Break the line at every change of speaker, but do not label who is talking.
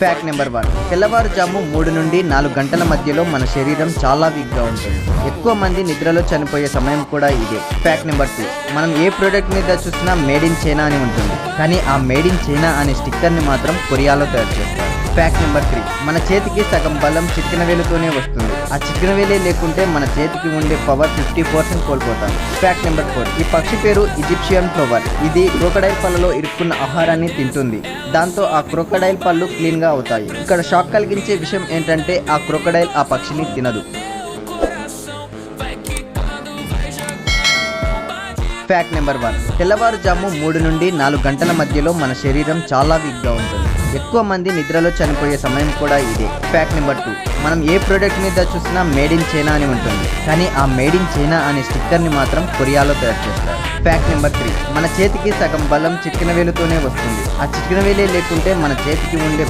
Fact number 1. తెల్లవారుజాము 3 నుండి 4 గంటల మధ్యలో మన శరీరం చాలా వీక్గా ఉంటుంది. ఎక్కువ మంది నిద్రలో చనిపోయే సమయం కూడా ఇదే. Fact number 2. మనం ఏ ప్రోడక్ట్ మీద చూసినా మేడ్ ఇన్ చైనా అని ఉంటుంది, కానీ ఆ మేడ్ ఇన్ చైనా అనే స్టిక్కర్ని మాత్రం కొరియాలో తయారు చేస్తారు. Fact number 3. మన చేతికి సగం బలం చిటికెన వేలుతోనే వస్తుంది. ఆ చిటికెన వేలే లేకుంటే మన చేతికి ఉండే పవర్ 50% కోల్పోతాం. Fact number 4. ఈ పక్షి పేరు ఈజిప్షియన్ ప్లోవర్. ఇది క్రోకడైల్ పళ్ళలో ఇరుక్కున్న ఆహారాన్ని తింటుంది. దాంతో ఆ క్రోకడైల్ పళ్ళు క్లీన్గా అవుతాయి. ఇక్కడ షాక్ కలిగించే విషయం ఏంటంటే ఆ క్రోకడైల్ ఆ పక్షిని తినదు. Fact number 1. తెల్లవారుజాము 3 నుండి 4 గంటల మధ్యలో మన శరీరం చాలా వీక్గా ఉంటుంది. ఎక్కువ మంది నిద్రలో చనిపోయే సమయం కూడా ఇదే. Fact number 2. మనం ఏ ప్రోడక్ట్ మీద చూసినా మేడ్ ఇన్ చైనా అని ఉంటుంది, కానీ ఆ మేడ్ ఇన్ చైనా అనే స్టిక్కర్ని మాత్రం కొరియాలో తయారు చేస్తారు. Fact number 3. మన చేతికి సగం బలం చిటికెన వేలుతోనే వస్తుంది. ఆ చిటికెన వేలే లేకుంటే మన చేతికి ఉండే